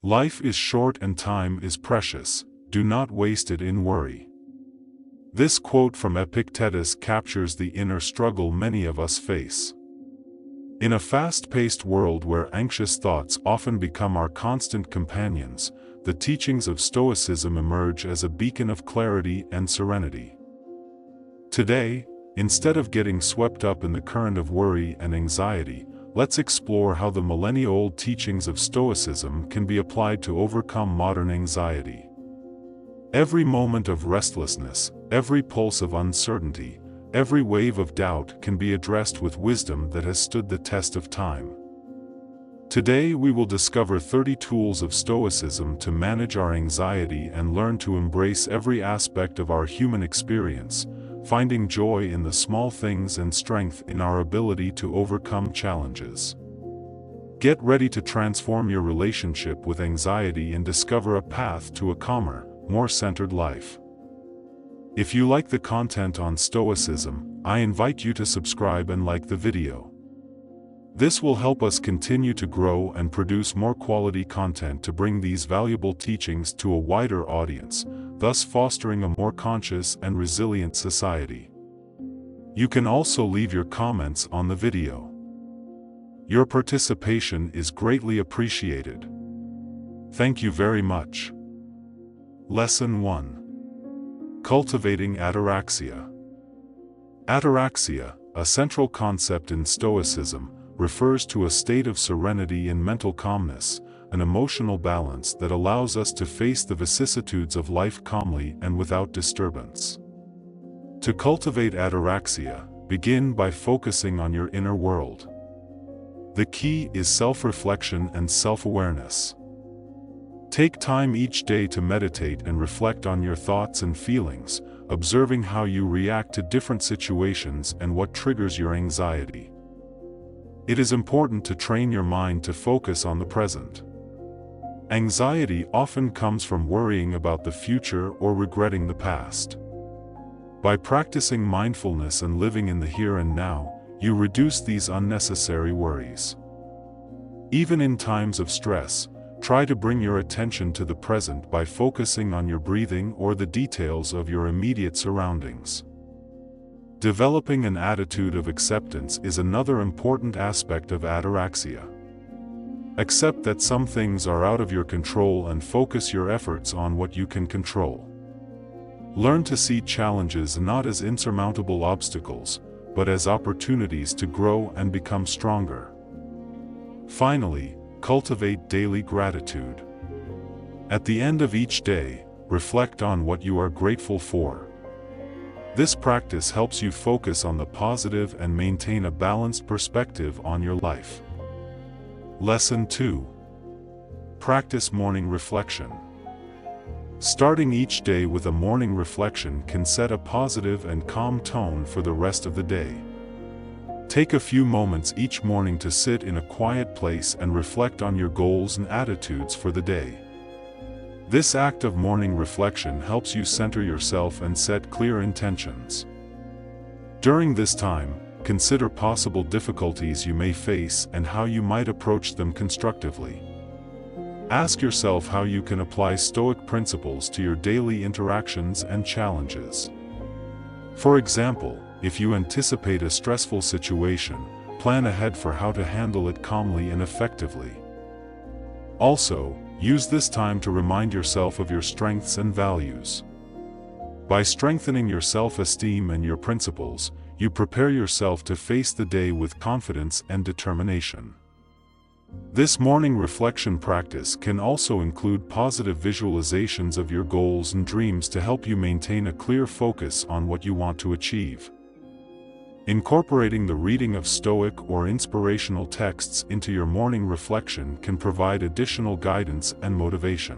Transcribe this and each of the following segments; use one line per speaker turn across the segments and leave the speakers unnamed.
Life is short and time is precious, do not waste it in worry. This quote from Epictetus captures the inner struggle many of us face. In a fast-paced world where anxious thoughts often become our constant companions, the teachings of Stoicism emerge as a beacon of clarity and serenity. Today, instead of getting swept up in the current of worry and anxiety, let's explore how the millennia-old teachings of Stoicism can be applied to overcome modern anxiety. Every moment of restlessness, every pulse of uncertainty, every wave of doubt can be addressed with wisdom that has stood the test of time. Today we will discover 30 tools of Stoicism to manage our anxiety and learn to embrace every aspect of our human experience, finding joy in the small things and strength in our ability to overcome challenges. Get ready to transform your relationship with anxiety and discover a path to a calmer, more centered life. If you like the content on Stoicism, I invite you to subscribe and like the video. This will help us continue to grow and produce more quality content to bring these valuable teachings to a wider audience, thus fostering a more conscious and resilient society. You can also leave your comments on the video. Your participation is greatly appreciated. Thank you very much. Lesson 1. Cultivating ataraxia. Ataraxia, a central concept in Stoicism, refers to a state of serenity and mental calmness, an emotional balance that allows us to face the vicissitudes of life calmly and without disturbance. To cultivate ataraxia, begin by focusing on your inner world. The key is self-reflection and self-awareness. Take time each day to meditate and reflect on your thoughts and feelings, observing how you react to different situations and what triggers your anxiety. It is important to train your mind to focus on the present. Anxiety often comes from worrying about the future or regretting the past. By practicing mindfulness and living in the here and now, you reduce these unnecessary worries. Even in times of stress, try to bring your attention to the present by focusing on your breathing or the details of your immediate surroundings. Developing an attitude of acceptance is another important aspect of ataraxia. Accept that some things are out of your control and focus your efforts on what you can control. Learn to see challenges not as insurmountable obstacles, but as opportunities to grow and become stronger. Finally, cultivate daily gratitude. At the end of each day, reflect on what you are grateful for. This practice helps you focus on the positive and maintain a balanced perspective on your life. Lesson 2. Practice morning reflection. Starting each day with a morning reflection can set a positive and calm tone for the rest of the day. Take a few moments each morning to sit in a quiet place and reflect on your goals and attitudes for the day. This act of morning reflection helps you center yourself and set clear intentions. During this time, consider possible difficulties you may face and how you might approach them constructively. Ask yourself how you can apply Stoic principles to your daily interactions and challenges. For example, if you anticipate a stressful situation, plan ahead for how to handle it calmly and effectively. Also, use this time to remind yourself of your strengths and values. By strengthening your self-esteem and your principles, you prepare yourself to face the day with confidence and determination. This morning reflection practice can also include positive visualizations of your goals and dreams to help you maintain a clear focus on what you want to achieve. Incorporating the reading of Stoic or inspirational texts into your morning reflection can provide additional guidance and motivation.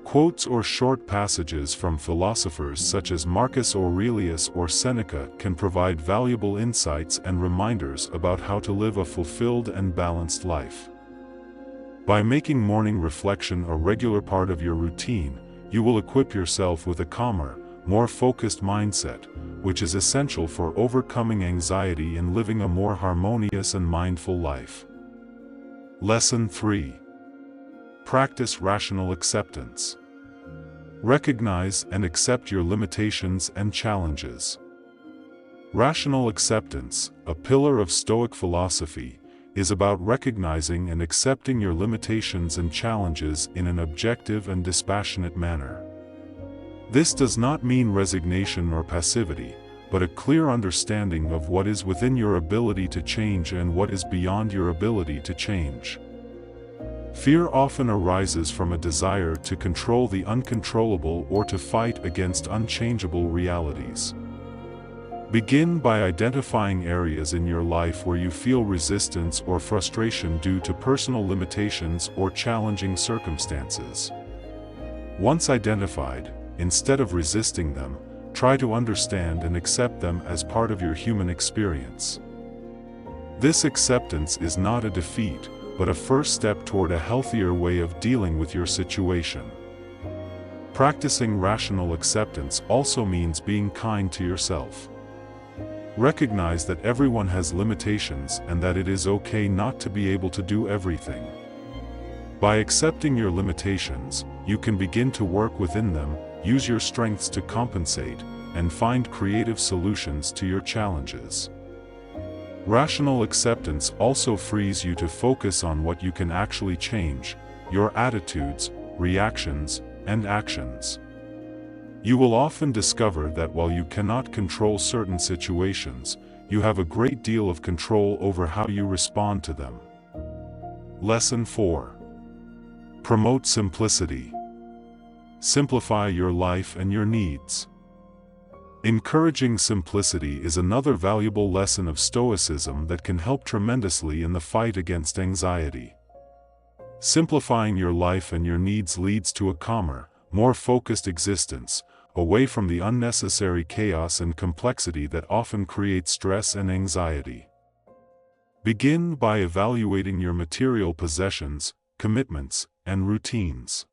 Quotes or short passages from philosophers such as Marcus Aurelius or Seneca can provide valuable insights and reminders about how to live a fulfilled and balanced life. By making morning reflection a regular part of your routine, you will equip yourself with a calmer, more focused mindset, which is essential for overcoming anxiety and living a more harmonious and mindful life. Lesson 3. Practice rational acceptance. Recognize and accept your limitations and challenges. Rational acceptance, a pillar of Stoic philosophy, is about recognizing and accepting your limitations and challenges in an objective and dispassionate manner. This does not mean resignation or passivity, but a clear understanding of what is within your ability to change and what is beyond your ability to change. Fear often arises from a desire to control the uncontrollable or to fight against unchangeable realities. Begin by identifying areas in your life where you feel resistance or frustration due to personal limitations or challenging circumstances. Once identified, instead of resisting them, try to understand and accept them as part of your human experience. This acceptance is not a defeat, but a first step toward a healthier way of dealing with your situation. Practicing rational acceptance also means being kind to yourself. Recognize that everyone has limitations and that it is okay not to be able to do everything. By accepting your limitations, you can begin to work within them, use your strengths to compensate, and find creative solutions to your challenges. Rational acceptance also frees you to focus on what you can actually change: your attitudes, reactions, and actions. You will often discover that while you cannot control certain situations, you have a great deal of control over how you respond to them. Lesson 4. Promote simplicity. Simplify your life and your needs. Encouraging simplicity is another valuable lesson of Stoicism that can help tremendously in the fight against anxiety. Simplifying your life and your needs leads to a calmer, more focused existence, away from the unnecessary chaos and complexity that often creates stress and anxiety. Begin by evaluating your material possessions, commitments, and routines.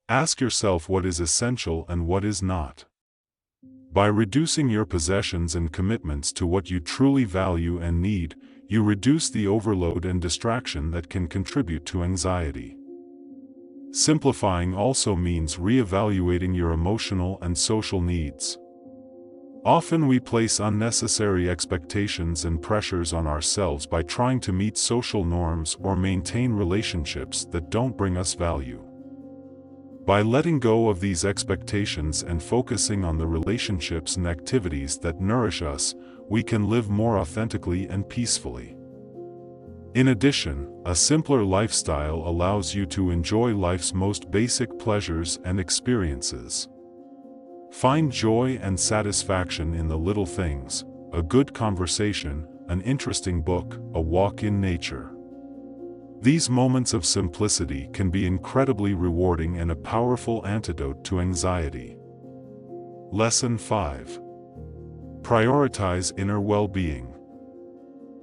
Ask yourself what is essential and what is not. By reducing your possessions and commitments to what you truly value and need, you reduce the overload and distraction that can contribute to anxiety. Simplifying also means re-evaluating your emotional and social needs. Often we place unnecessary expectations and pressures on ourselves by trying to meet social norms or maintain relationships that don't bring us value. By letting go of these expectations and focusing on the relationships and activities that nourish us, we can live more authentically and peacefully. In addition, a simpler lifestyle allows you to enjoy life's most basic pleasures and experiences. Find joy and satisfaction in the little things: a good conversation, an interesting book, a walk in nature. These moments of simplicity can be incredibly rewarding and a powerful antidote to anxiety. Lesson 5. Prioritize inner well-being.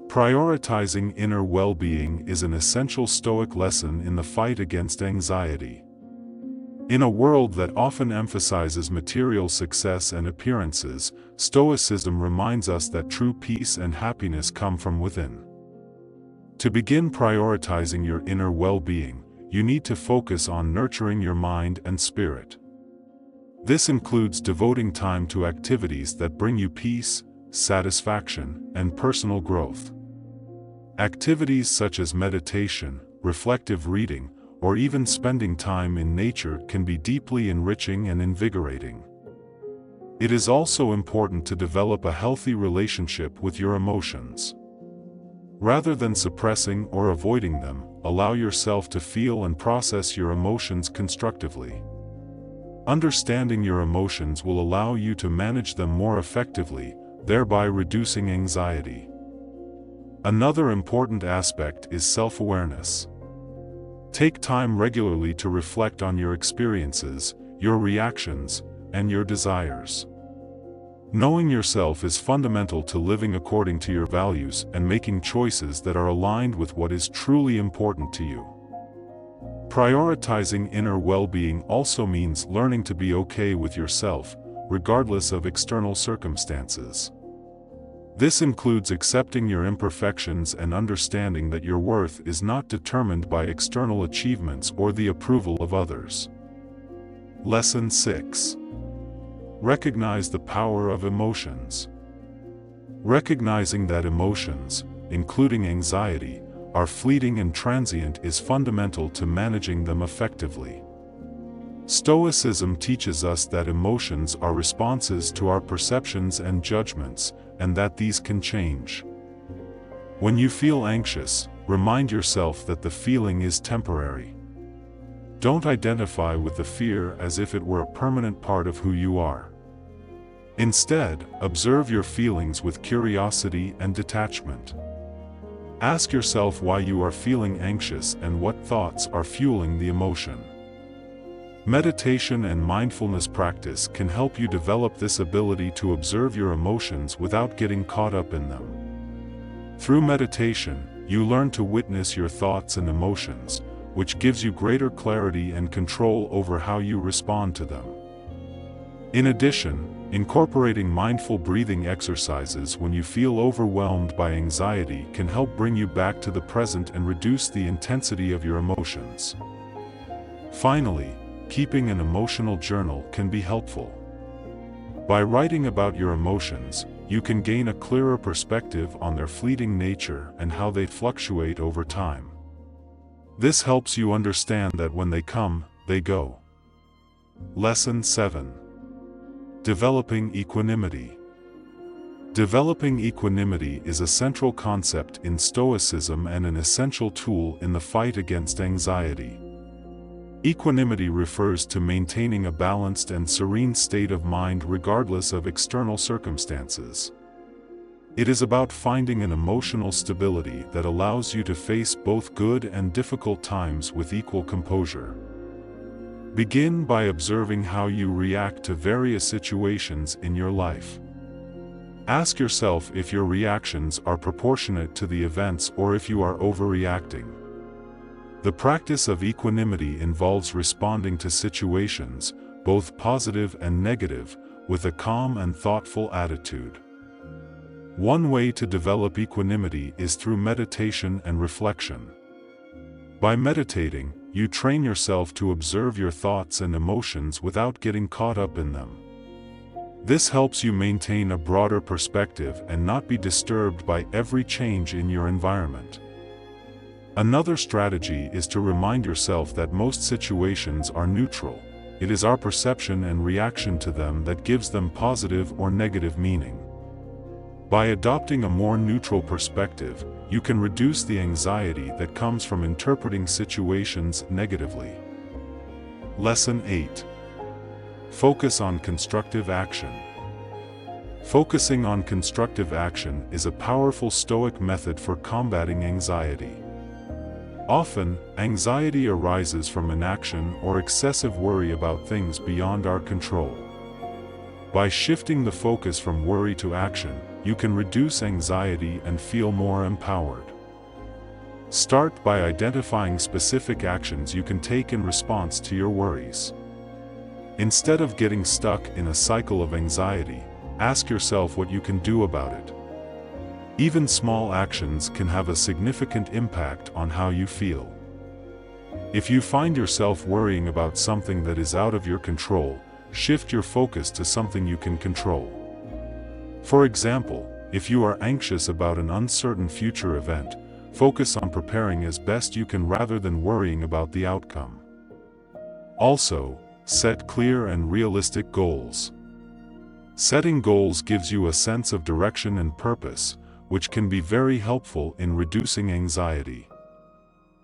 Prioritizing inner well-being is an essential Stoic lesson in the fight against anxiety. In a world that often emphasizes material success and appearances, Stoicism reminds us that true peace and happiness come from within. To begin prioritizing your inner well-being, you need to focus on nurturing your mind and spirit. This includes devoting time to activities that bring you peace, satisfaction, and personal growth. Activities such as meditation, reflective reading, or even spending time in nature can be deeply enriching and invigorating. It is also important to develop a healthy relationship with your emotions. Rather than suppressing or avoiding them, allow yourself to feel and process your emotions constructively. Understanding your emotions will allow you to manage them more effectively, thereby reducing anxiety. Another important aspect is self-awareness. Take time regularly to reflect on your experiences, your reactions, and your desires. Knowing yourself is fundamental to living according to your values and making choices that are aligned with what is truly important to you. Prioritizing inner well-being also means learning to be okay with yourself, regardless of external circumstances. This includes accepting your imperfections and understanding that your worth is not determined by external achievements or the approval of others. Lesson 6. Recognize the power of emotions. Recognizing that emotions, including anxiety, are fleeting and transient is fundamental to managing them effectively. Stoicism teaches us that emotions are responses to our perceptions and judgments, and that these can change. When you feel anxious, remind yourself that the feeling is temporary. Don't identify with the fear as if it were a permanent part of who you are. Instead, observe your feelings with curiosity and detachment. Ask yourself why you are feeling anxious and what thoughts are fueling the emotion. Meditation and mindfulness practice can help you develop this ability to observe your emotions without getting caught up in them. Through meditation, you learn to witness your thoughts and emotions, which gives you greater clarity and control over how you respond to them. In addition, incorporating mindful breathing exercises when you feel overwhelmed by anxiety can help bring you back to the present and reduce the intensity of your emotions. Finally, keeping an emotional journal can be helpful. By writing about your emotions, you can gain a clearer perspective on their fleeting nature and how they fluctuate over time. This helps you understand that when they come, they go. Lesson 7. Developing equanimity. Developing equanimity is a central concept in Stoicism and an essential tool in the fight against anxiety. Equanimity refers to maintaining a balanced and serene state of mind regardless of external circumstances. It is about finding an emotional stability that allows you to face both good and difficult times with equal composure. Begin by observing how you react to various situations in your life. Ask yourself if your reactions are proportionate to the events or if you are overreacting. The practice of equanimity involves responding to situations, both positive and negative, with a calm and thoughtful attitude. One way to develop equanimity is through meditation and reflection. By meditating, you train yourself to observe your thoughts and emotions without getting caught up in them. This helps you maintain a broader perspective and not be disturbed by every change in your environment. Another strategy is to remind yourself that most situations are neutral. It is our perception and reaction to them that gives them positive or negative meaning. By adopting a more neutral perspective, you can reduce the anxiety that comes from interpreting situations negatively. Lesson 8. Focus on constructive action. Focusing on constructive action is a powerful Stoic method for combating anxiety. Often, anxiety arises from inaction or excessive worry about things beyond our control. By shifting the focus from worry to action, you can reduce anxiety and feel more empowered. Start by identifying specific actions you can take in response to your worries. Instead of getting stuck in a cycle of anxiety, ask yourself what you can do about it. Even small actions can have a significant impact on how you feel. If you find yourself worrying about something that is out of your control, shift your focus to something you can control. For example, if you are anxious about an uncertain future event, focus on preparing as best you can rather than worrying about the outcome. Also, set clear and realistic goals. Setting goals gives you a sense of direction and purpose, which can be very helpful in reducing anxiety.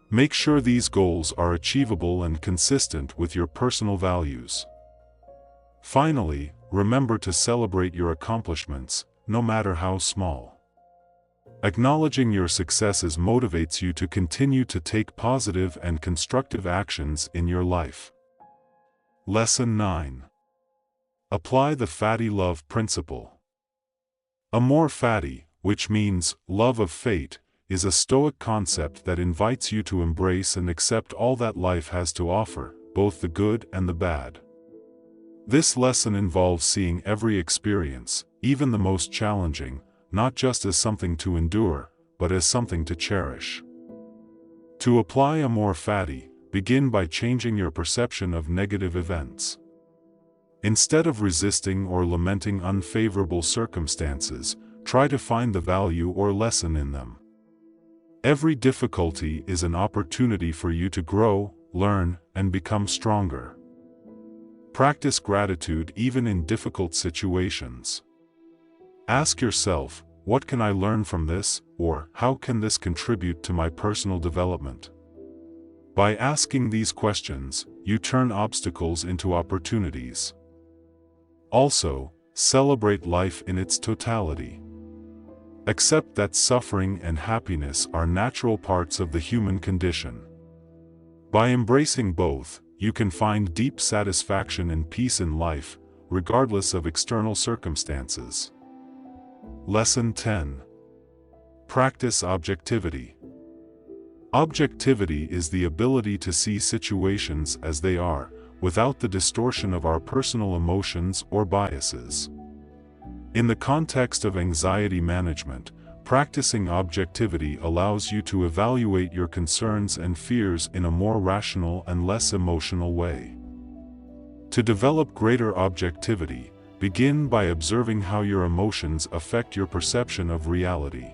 Make sure these goals are achievable and consistent with your personal values. Finally, remember to celebrate your accomplishments, no matter how small. Acknowledging your successes motivates you to continue to take positive and constructive actions in your life. Lesson 9. Apply the fati love principle. Amor fati, which means love of fate, is a Stoic concept that invites you to embrace and accept all that life has to offer, both the good and the bad. This lesson involves seeing every experience, even the most challenging, not just as something to endure, but as something to cherish. To apply amor fati, begin by changing your perception of negative events. Instead of resisting or lamenting unfavorable circumstances, try to find the value or lesson in them. Every difficulty is an opportunity for you to grow, learn, and become stronger. Practice gratitude even in difficult situations. Ask yourself, what can I learn from this, or how can this contribute to my personal development? By asking these questions, you turn obstacles into opportunities. Also, celebrate life in its totality. Accept that suffering and happiness are natural parts of the human condition. By embracing both, you can find deep satisfaction and peace in life, regardless of external circumstances. Lesson 10. Practice objectivity. Objectivity is the ability to see situations as they are, without the distortion of our personal emotions or biases. In the context of anxiety management, practicing objectivity allows you to evaluate your concerns and fears in a more rational and less emotional way. To develop greater objectivity, begin by observing how your emotions affect your perception of reality.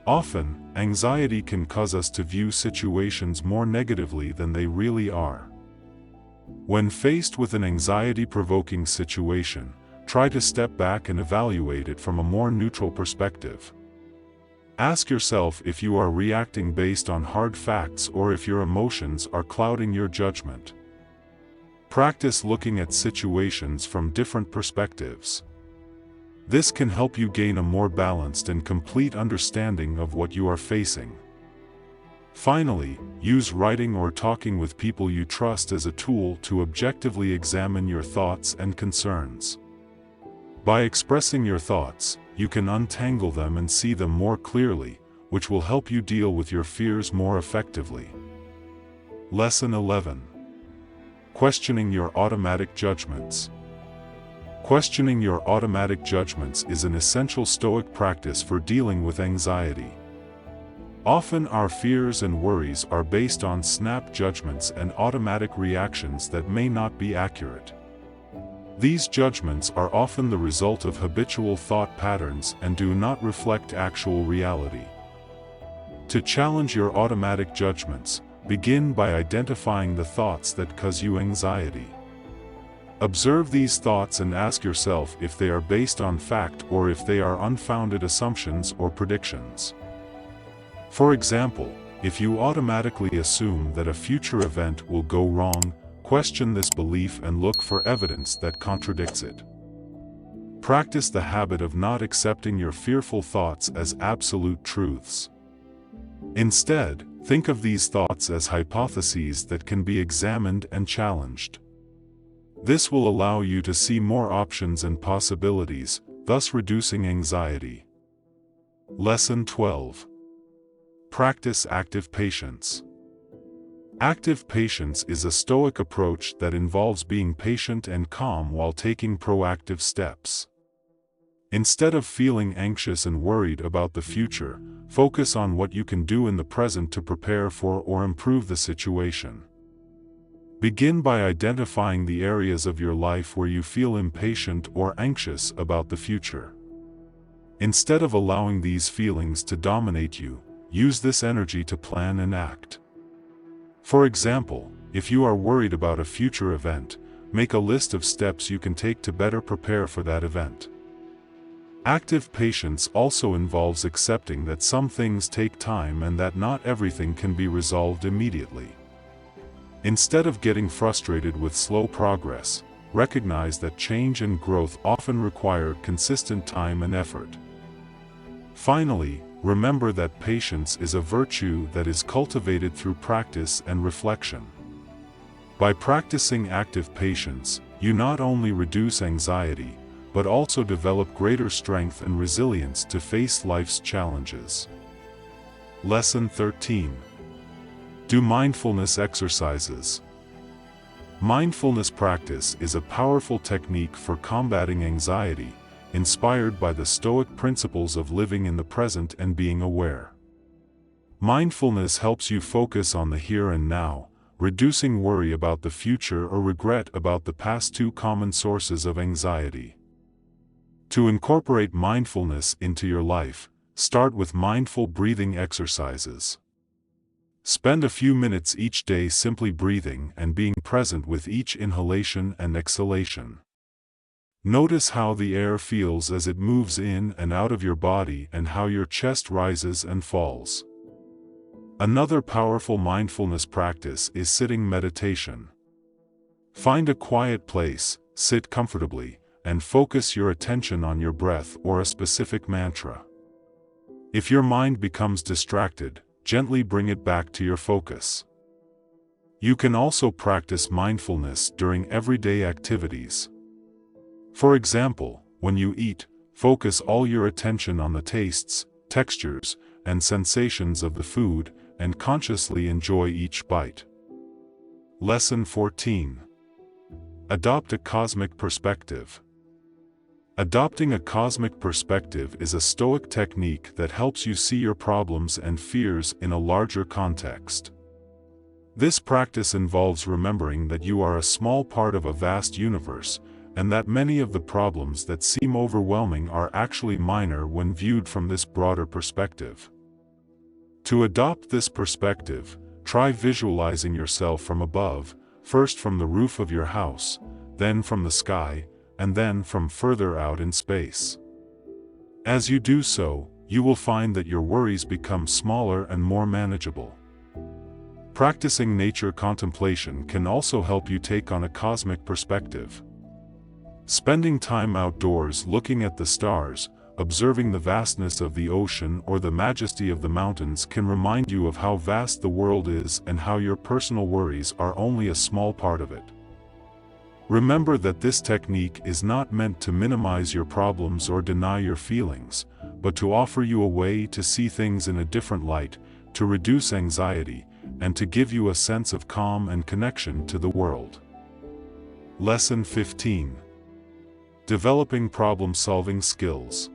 Often, anxiety can cause us to view situations more negatively than they really are. When faced with an anxiety-provoking situation, try to step back and evaluate it from a more neutral perspective. Ask yourself if you are reacting based on hard facts or if your emotions are clouding your judgment. Practice looking at situations from different perspectives. This can help you gain a more balanced and complete understanding of what you are facing. Finally, use writing or talking with people you trust as a tool to objectively examine your thoughts and concerns. By expressing your thoughts, you can untangle them and see them more clearly, which will help you deal with your fears more effectively. Lesson 11. Questioning your automatic judgments. Questioning your automatic judgments is an essential Stoic practice for dealing with anxiety. Often our fears and worries are based on snap judgments and automatic reactions that may not be accurate. These judgments are often the result of habitual thought patterns and do not reflect actual reality. To challenge your automatic judgments, begin by identifying the thoughts that cause you anxiety. Observe these thoughts and ask yourself if they are based on fact or if they are unfounded assumptions or predictions. For example, if you automatically assume that a future event will go wrong, question this belief and look for evidence that contradicts it. Practice the habit of not accepting your fearful thoughts as absolute truths. Instead, think of these thoughts as hypotheses that can be examined and challenged. This will allow you to see more options and possibilities, thus reducing anxiety. Lesson 12. Practice active patience. Active patience is a Stoic approach that involves being patient and calm while taking proactive steps. Instead of feeling anxious and worried about the future, focus on what you can do in the present to prepare for or improve the situation. Begin by identifying the areas of your life where you feel impatient or anxious about the future. Instead of allowing these feelings to dominate you, use this energy to plan and act. For example, if you are worried about a future event, make a list of steps you can take to better prepare for that event. Active patience also involves accepting that some things take time and that not everything can be resolved immediately. Instead of getting frustrated with slow progress, recognize that change and growth often require consistent time and effort. Finally, remember that patience is a virtue that is cultivated through practice and reflection. By practicing active patience, you not only reduce anxiety, but also develop greater strength and resilience to face life's challenges. Lesson 13. Do mindfulness exercises. Mindfulness practice is a powerful technique for combating anxiety, inspired by the Stoic principles of living in the present and being aware. Mindfulness helps you focus on the here and now, reducing worry about the future or regret about the past, two common sources of anxiety. To incorporate mindfulness into your life, start with mindful breathing exercises. Spend a few minutes each day simply breathing and being present with each inhalation and exhalation. Notice how the air feels as it moves in and out of your body and how your chest rises and falls. Another powerful mindfulness practice is sitting meditation. Find a quiet place, sit comfortably, and focus your attention on your breath or a specific mantra. If your mind becomes distracted, gently bring it back to your focus. You can also practice mindfulness during everyday activities. For example, when you eat, focus all your attention on the tastes, textures, and sensations of the food, and consciously enjoy each bite. Lesson 14. Adopt a cosmic perspective. Adopting a cosmic perspective is a Stoic technique that helps you see your problems and fears in a larger context. This practice involves remembering that you are a small part of a vast universe, and that many of the problems that seem overwhelming are actually minor when viewed from this broader perspective. To adopt this perspective, try visualizing yourself from above, first from the roof of your house, then from the sky, and then from further out in space. As you do so, you will find that your worries become smaller and more manageable. Practicing nature contemplation can also help you take on a cosmic perspective. Spending time outdoors looking at the stars, observing the vastness of the ocean or the majesty of the mountains can remind you of how vast the world is and how your personal worries are only a small part of it. Remember that this technique is not meant to minimize your problems or deny your feelings, but to offer you a way to see things in a different light, to reduce anxiety, and to give you a sense of calm and connection to the world. Lesson 15. Developing problem-solving skills.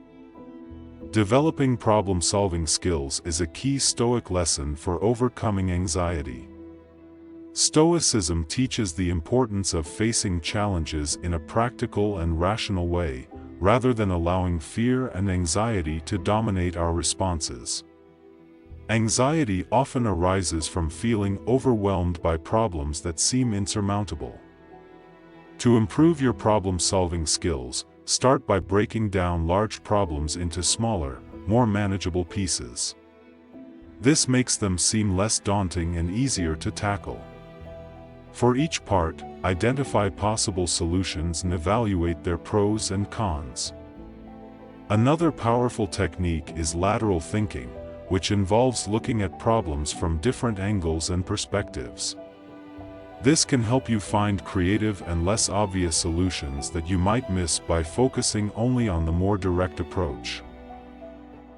Developing problem-solving skills is a key Stoic lesson for overcoming anxiety. Stoicism teaches the importance of facing challenges in a practical and rational way, rather than allowing fear and anxiety to dominate our responses. Anxiety often arises from feeling overwhelmed by problems that seem insurmountable. To improve your problem-solving skills, start by breaking down large problems into smaller, more manageable pieces. This makes them seem less daunting and easier to tackle. For each part, identify possible solutions and evaluate their pros and cons. Another powerful technique is lateral thinking, which involves looking at problems from different angles and perspectives. This can help you find creative and less obvious solutions that you might miss by focusing only on the more direct approach.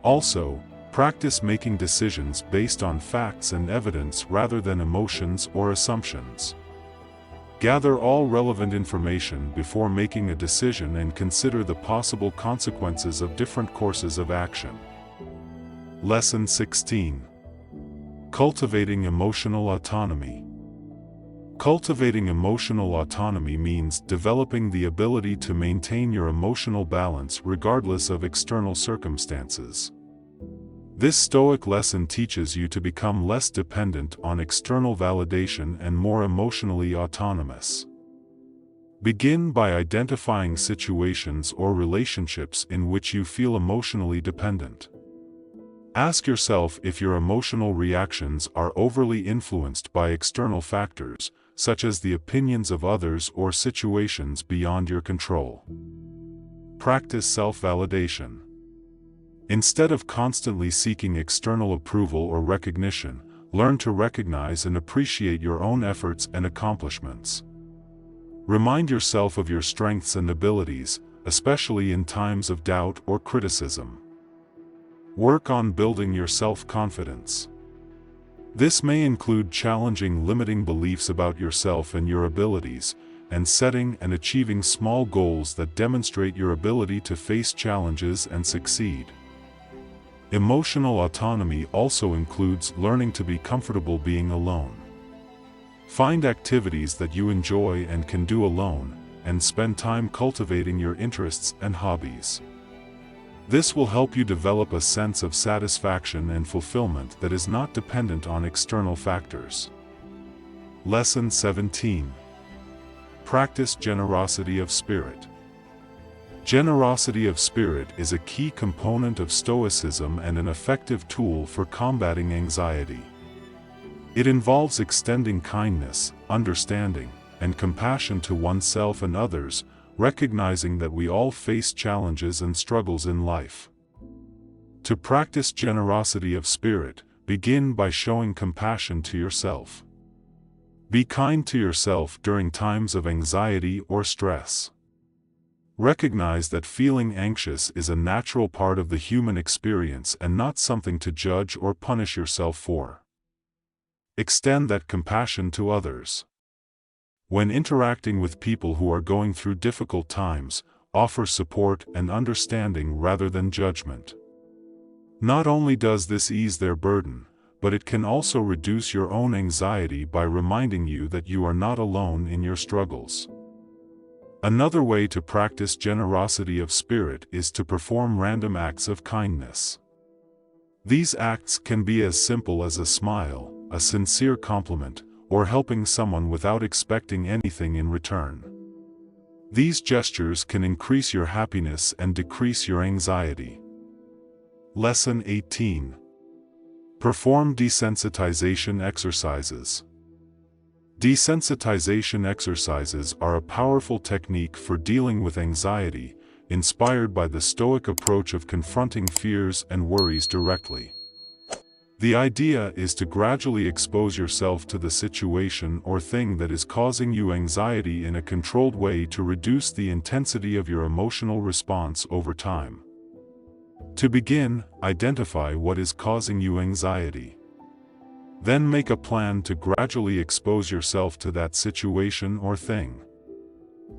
Also, practice making decisions based on facts and evidence rather than emotions or assumptions. Gather all relevant information before making a decision and consider the possible consequences of different courses of action. Lesson 16. Cultivating emotional autonomy. Cultivating emotional autonomy means developing the ability to maintain your emotional balance regardless of external circumstances. This Stoic lesson teaches you to become less dependent on external validation and more emotionally autonomous. Begin by identifying situations or relationships in which you feel emotionally dependent. Ask yourself if your emotional reactions are overly influenced by external factors, such as the opinions of others or situations beyond your control. Practice self-validation. Instead of constantly seeking external approval or recognition, learn to recognize and appreciate your own efforts and accomplishments. Remind yourself of your strengths and abilities, especially in times of doubt or criticism. Work on building your self-confidence. This may include challenging limiting beliefs about yourself and your abilities, and setting and achieving small goals that demonstrate your ability to face challenges and succeed. Emotional autonomy also includes learning to be comfortable being alone. Find activities that you enjoy and can do alone, and spend time cultivating your interests and hobbies. This will help you develop a sense of satisfaction and fulfillment that is not dependent on external factors. Lesson 17. Practice generosity of spirit. Generosity of spirit is a key component of Stoicism and an effective tool for combating anxiety. It involves extending kindness, understanding, and compassion to oneself and others, recognizing that we all face challenges and struggles in life. To practice generosity of spirit, begin by showing compassion to yourself. Be kind to yourself during times of anxiety or stress. Recognize that feeling anxious is a natural part of the human experience and not something to judge or punish yourself for. Extend that compassion to others. When interacting with people who are going through difficult times, offer support and understanding rather than judgment. Not only does this ease their burden, but it can also reduce your own anxiety by reminding you that you are not alone in your struggles. Another way to practice generosity of spirit is to perform random acts of kindness. These acts can be as simple as a smile, a sincere compliment, or helping someone without expecting anything in return. These gestures can increase your happiness and decrease your anxiety. Lesson 18. Perform desensitization exercises. Desensitization exercises are a powerful technique for dealing with anxiety, inspired by the Stoic approach of confronting fears and worries directly. The idea is to gradually expose yourself to the situation or thing that is causing you anxiety in a controlled way to reduce the intensity of your emotional response over time. To begin, identify what is causing you anxiety. Then make a plan to gradually expose yourself to that situation or thing.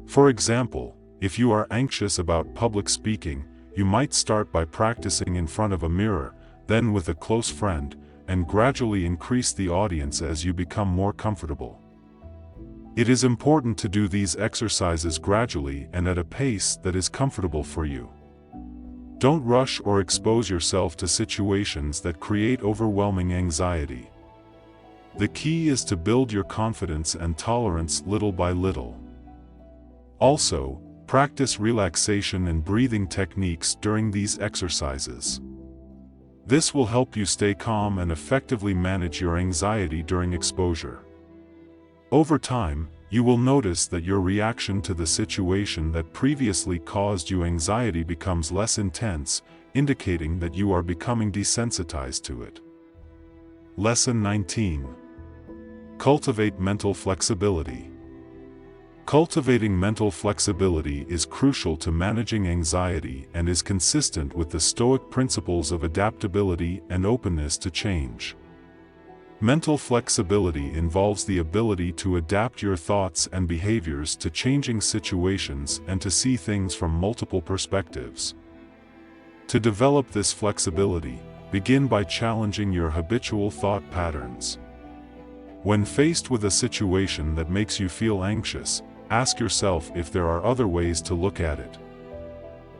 For example, if you are anxious about public speaking, you might start by practicing in front of a mirror, then with a close friend, and gradually increase the audience as you become more comfortable. It is important to do these exercises gradually and at a pace that is comfortable for you. Don't rush or expose yourself to situations that create overwhelming anxiety. The key is to build your confidence and tolerance little by little. Also, practice relaxation and breathing techniques during these exercises. This will help you stay calm and effectively manage your anxiety during exposure. Over time, you will notice that your reaction to the situation that previously caused you anxiety becomes less intense, indicating that you are becoming desensitized to it. Lesson 19. Cultivate mental flexibility. Cultivating mental flexibility is crucial to managing anxiety and is consistent with the Stoic principles of adaptability and openness to change. Mental flexibility involves the ability to adapt your thoughts and behaviors to changing situations and to see things from multiple perspectives. To develop this flexibility, begin by challenging your habitual thought patterns. When faced with a situation that makes you feel anxious, ask yourself if there are other ways to look at it.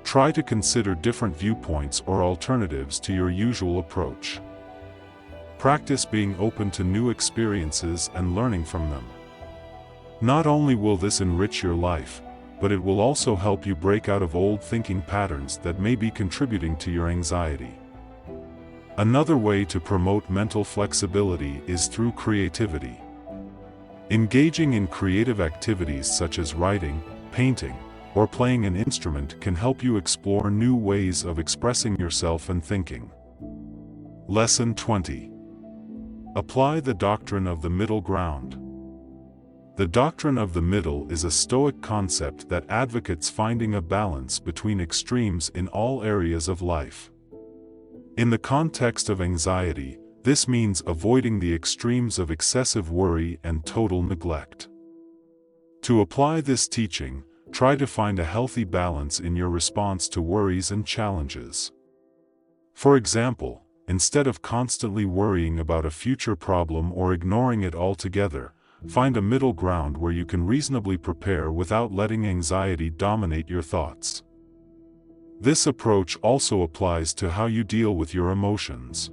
Try to consider different viewpoints or alternatives to your usual approach. Practice being open to new experiences and learning from them. Not only will this enrich your life, but it will also help you break out of old thinking patterns that may be contributing to your anxiety. Another way to promote mental flexibility is through creativity. Engaging in creative activities such as writing, painting, or playing an instrument can help you explore new ways of expressing yourself and thinking. Lesson 20. Apply the doctrine of the middle ground. The doctrine of the middle is a Stoic concept that advocates finding a balance between extremes in all areas of life. In the context of anxiety, this means avoiding the extremes of excessive worry and total neglect. To apply this teaching, try to find a healthy balance in your response to worries and challenges. For example, instead of constantly worrying about a future problem or ignoring it altogether, find a middle ground where you can reasonably prepare without letting anxiety dominate your thoughts. This approach also applies to how you deal with your emotions.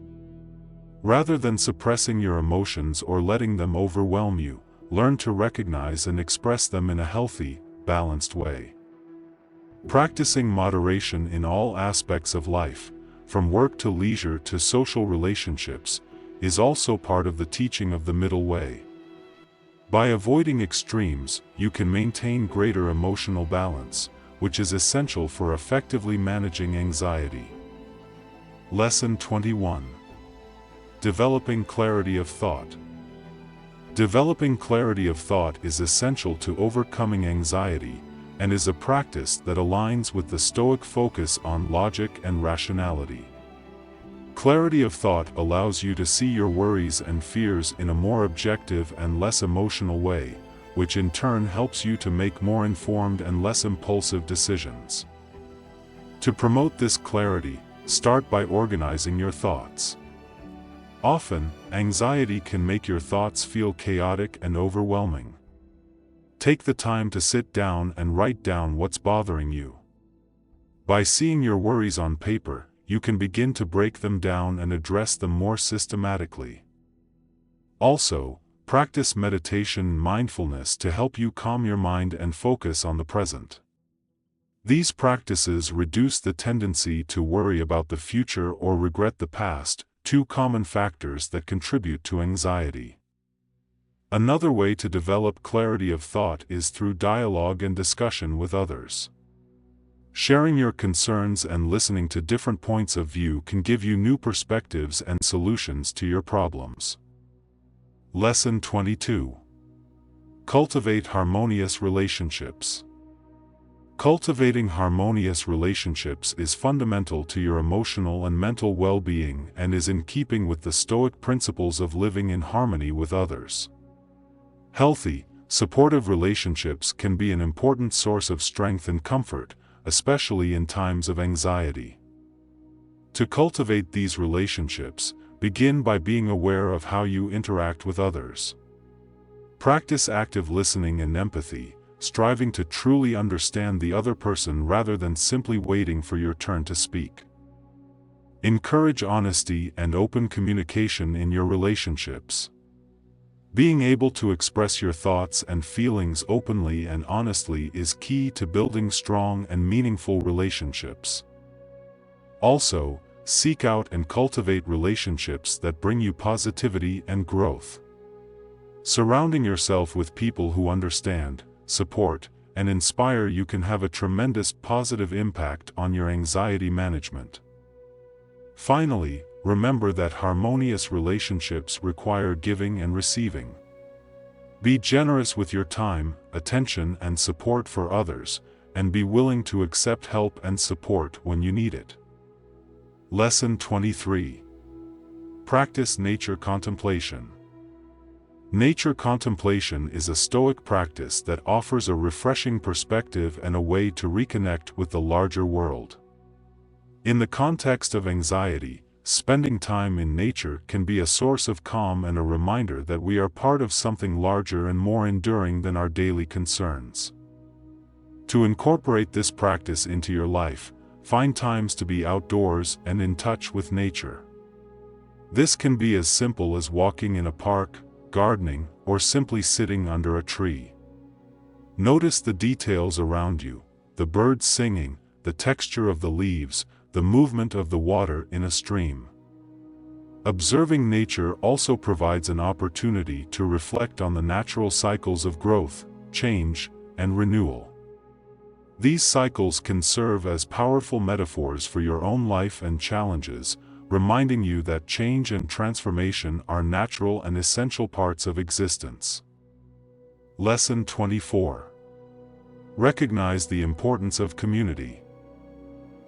Rather than suppressing your emotions or letting them overwhelm you, learn to recognize and express them in a healthy, balanced way. Practicing moderation in all aspects of life, from work to leisure to social relationships, is also part of the teaching of the middle way. By avoiding extremes, you can maintain greater emotional balance, which is essential for effectively managing anxiety. Lesson 21. Developing clarity of thought. Developing clarity of thought is essential to overcoming anxiety, and is a practice that aligns with the Stoic focus on logic and rationality. Clarity of thought allows you to see your worries and fears in a more objective and less emotional way, which in turn helps you to make more informed and less impulsive decisions. To promote this clarity, start by organizing your thoughts. Often, anxiety can make your thoughts feel chaotic and overwhelming. Take the time to sit down and write down what's bothering you. By seeing your worries on paper, you can begin to break them down and address them more systematically. Also, practice meditation and mindfulness to help you calm your mind and focus on the present. These practices reduce the tendency to worry about the future or regret the past, two common factors that contribute to anxiety. Another way to develop clarity of thought is through dialogue and discussion with others. Sharing your concerns and listening to different points of view can give you new perspectives and solutions to your problems. Lesson 22. Cultivate harmonious relationships. Cultivating harmonious relationships is fundamental to your emotional and mental well-being and is in keeping with the Stoic principles of living in harmony with others. Healthy, supportive relationships can be an important source of strength and comfort, especially in times of anxiety. To cultivate these relationships, begin by being aware of how you interact with others. Practice active listening and empathy, striving to truly understand the other person rather than simply waiting for your turn to speak. Encourage honesty and open communication in your relationships. Being able to express your thoughts and feelings openly and honestly is key to building strong and meaningful relationships. Also, seek out and cultivate relationships that bring you positivity and growth. Surrounding yourself with people who understand, support, and inspire you can have a tremendous positive impact on your anxiety management. Finally, remember that harmonious relationships require giving and receiving. Be generous with your time, attention, and support for others, and be willing to accept help and support when you need it. Lesson 23. Practice nature contemplation. Nature contemplation is a Stoic practice that offers a refreshing perspective and a way to reconnect with the larger world. In the context of anxiety, spending time in nature can be a source of calm and a reminder that we are part of something larger and more enduring than our daily concerns. To incorporate this practice into your life, find times to be outdoors and in touch with nature. This can be as simple as walking in a park, gardening, or simply sitting under a tree. Notice the details around you, the birds singing, the texture of the leaves, the movement of the water in a stream. Observing nature also provides an opportunity to reflect on the natural cycles of growth, change, and renewal. These cycles can serve as powerful metaphors for your own life and challenges, reminding you that change and transformation are natural and essential parts of existence. Lesson 24. Recognize the importance of community.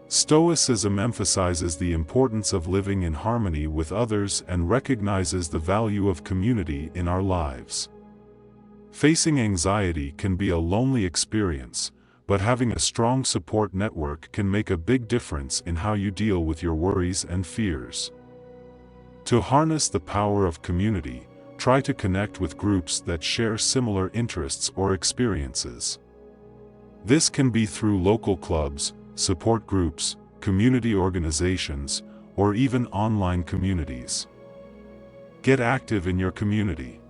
Stoicism emphasizes the importance of living in harmony with others and recognizes the value of community in our lives. Facing anxiety can be a lonely experience, but having a strong support network can make a big difference in how you deal with your worries and fears. To harness the power of community, try to connect with groups that share similar interests or experiences. This can be through local clubs, support groups, community organizations, or even online communities. Get active in your community.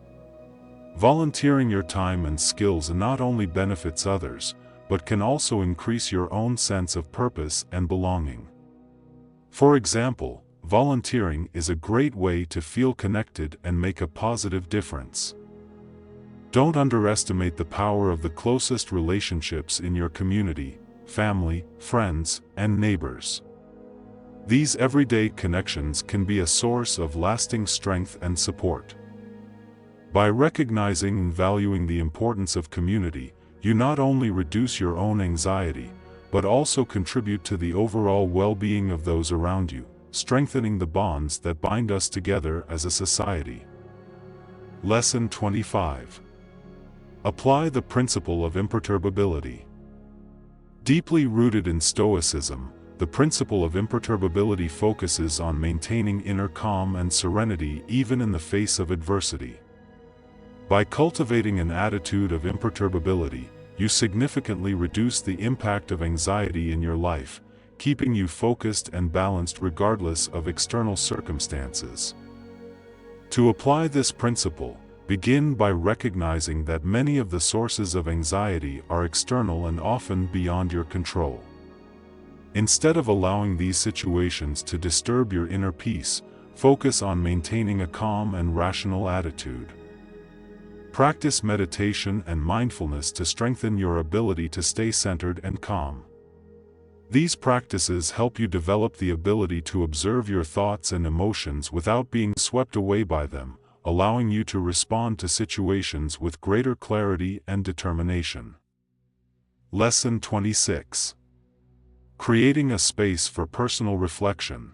Volunteering your time and skills not only benefits others, but can also increase your own sense of purpose and belonging. For example, volunteering is a great way to feel connected and make a positive difference. Don't underestimate the power of the closest relationships in your community: family, friends, and neighbors. These everyday connections can be a source of lasting strength and support. By recognizing and valuing the importance of community, you not only reduce your own anxiety, but also contribute to the overall well-being of those around you, strengthening the bonds that bind us together as a society. Lesson 25. Apply the principle of imperturbability. Deeply rooted in Stoicism, the principle of imperturbability focuses on maintaining inner calm and serenity even in the face of adversity. By cultivating an attitude of imperturbability, you significantly reduce the impact of anxiety in your life, keeping you focused and balanced regardless of external circumstances. To apply this principle, begin by recognizing that many of the sources of anxiety are external and often beyond your control. Instead of allowing these situations to disturb your inner peace, focus on maintaining a calm and rational attitude. Practice meditation and mindfulness to strengthen your ability to stay centered and calm. These practices help you develop the ability to observe your thoughts and emotions without being swept away by them, allowing you to respond to situations with greater clarity and determination. Lesson 26. Creating a space for personal reflection.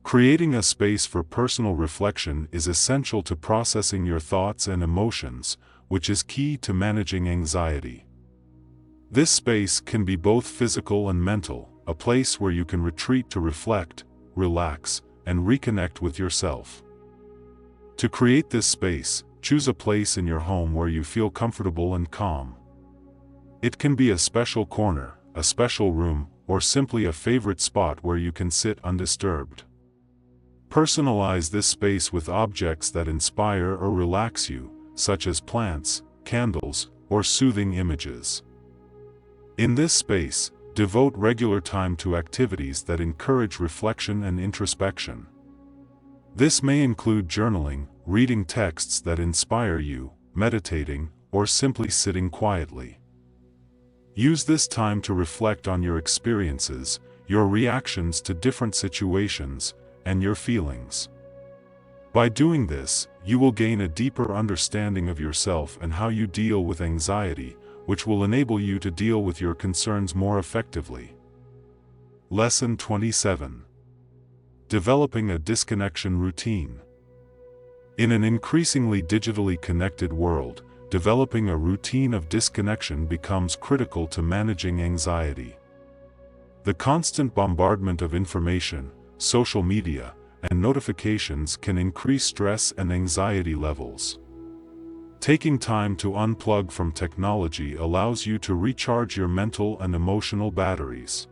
Creating a space for personal reflection is essential to processing your thoughts and emotions, which is key to managing anxiety. This space can be both physical and mental, a place where you can retreat to reflect, relax, and reconnect with yourself. To create this space, choose a place in your home where you feel comfortable and calm. It can be a special corner, a special room, or simply a favorite spot where you can sit undisturbed. Personalize this space with objects that inspire or relax you, such as plants, candles, or soothing images. In this space, devote regular time to activities that encourage reflection and introspection. This may include journaling, reading texts that inspire you, meditating, or simply sitting quietly. Use this time to reflect on your experiences, your reactions to different situations, and your feelings. By doing this, you will gain a deeper understanding of yourself and how you deal with anxiety, which will enable you to deal with your concerns more effectively. Lesson 27. Developing a disconnection routine. In an increasingly digitally connected world, developing a routine of disconnection becomes critical to managing anxiety. The constant bombardment of information, social media, and notifications can increase stress and anxiety levels. Taking time to unplug from technology allows you to recharge your mental and emotional batteries.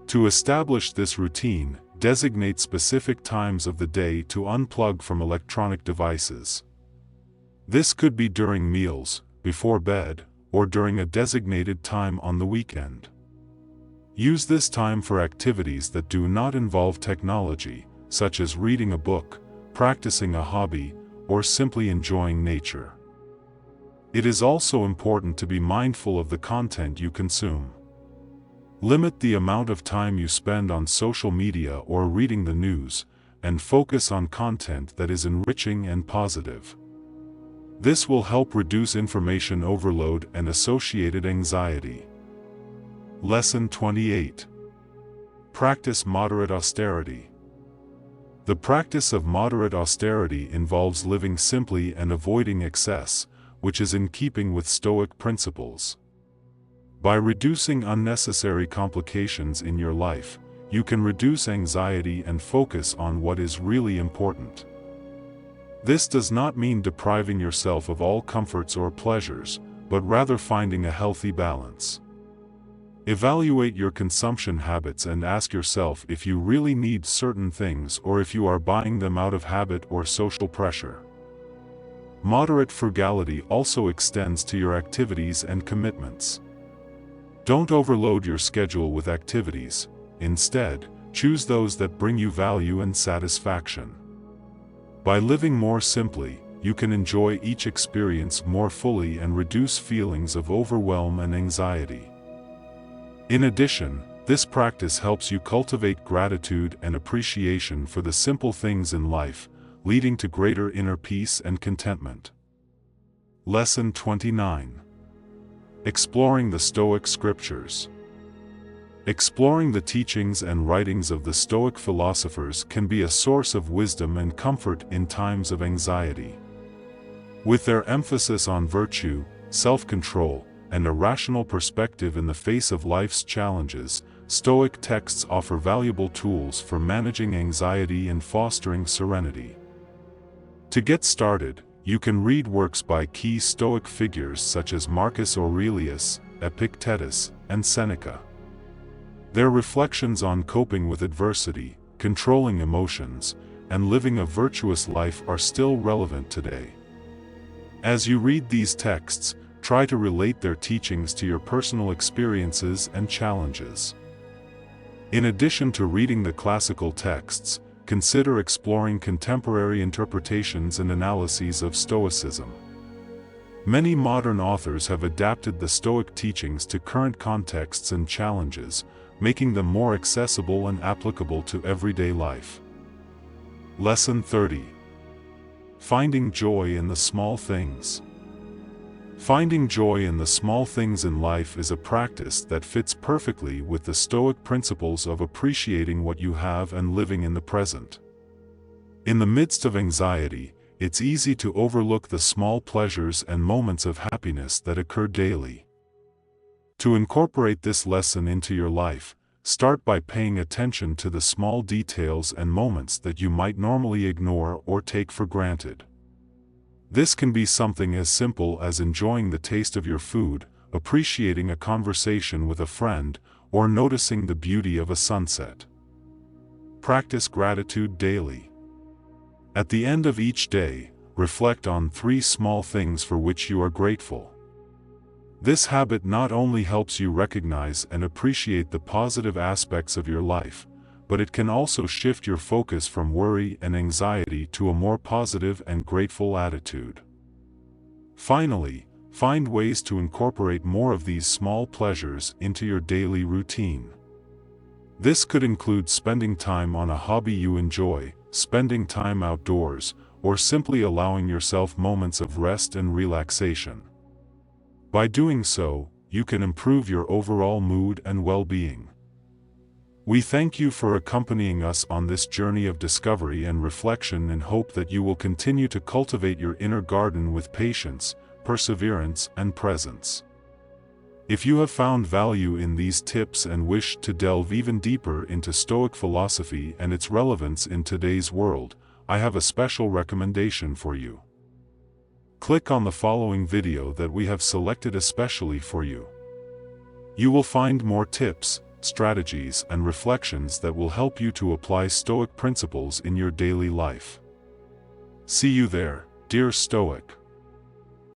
To establish this routine, designate specific times of the day to unplug from electronic devices. This could be during meals, before bed, or during a designated time on the weekend. Use this time for activities that do not involve technology, such as reading a book, practicing a hobby, or simply enjoying nature. It is also important to be mindful of the content you consume. Limit the amount of time you spend on social media or reading the news, and focus on content that is enriching and positive. This will help reduce information overload and associated anxiety. Lesson 28. Practice moderate austerity. The practice of moderate austerity involves living simply and avoiding excess, which is in keeping with Stoic principles. By reducing unnecessary complications in your life, you can reduce anxiety and focus on what is really important. This does not mean depriving yourself of all comforts or pleasures, but rather finding a healthy balance. Evaluate your consumption habits and ask yourself if you really need certain things or if you are buying them out of habit or social pressure. Moderate frugality also extends to your activities and commitments. Don't overload your schedule with activities. Instead, choose those that bring you value and satisfaction. By living more simply, you can enjoy each experience more fully and reduce feelings of overwhelm and anxiety. In addition, this practice helps you cultivate gratitude and appreciation for the simple things in life, leading to greater inner peace and contentment. Lesson 29. Exploring the Stoic Scriptures. Exploring the teachings and writings of the Stoic philosophers can be a source of wisdom and comfort in times of anxiety. With their emphasis on virtue, self-control, and a rational perspective in the face of life's challenges, Stoic texts offer valuable tools for managing anxiety and fostering serenity. To get started, you can read works by key Stoic figures such as Marcus Aurelius, Epictetus, and Seneca. Their reflections on coping with adversity, controlling emotions, and living a virtuous life are still relevant today. As you read these texts, try to relate their teachings to your personal experiences and challenges. In addition to reading the classical texts, consider exploring contemporary interpretations and analyses of Stoicism. Many modern authors have adapted the Stoic teachings to current contexts and challenges, making them more accessible and applicable to everyday life. Lesson 30. Finding joy in the small things. Finding joy in the small things in life is a practice that fits perfectly with the Stoic principles of appreciating what you have and living in the present. In the midst of anxiety, it's easy to overlook the small pleasures and moments of happiness that occur daily. To incorporate this lesson into your life, start by paying attention to the small details and moments that you might normally ignore or take for granted. This can be something as simple as enjoying the taste of your food, appreciating a conversation with a friend, or noticing the beauty of a sunset. Practice gratitude daily. At the end of each day, reflect on 3 small things for which you are grateful. This habit not only helps you recognize and appreciate the positive aspects of your life, but it can also shift your focus from worry and anxiety to a more positive and grateful attitude. Finally, find ways to incorporate more of these small pleasures into your daily routine. This could include spending time on a hobby you enjoy, spending time outdoors, or simply allowing yourself moments of rest and relaxation. By doing so, you can improve your overall mood and well-being. We thank you for accompanying us on this journey of discovery and reflection and hope that you will continue to cultivate your inner garden with patience, perseverance, and presence. If you have found value in these tips and wish to delve even deeper into Stoic philosophy and its relevance in today's world, I have a special recommendation for you. Click on the following video that we have selected especially for you. You will find more tips, strategies, and reflections that will help you to apply Stoic principles in your daily life. See you there, dear Stoic.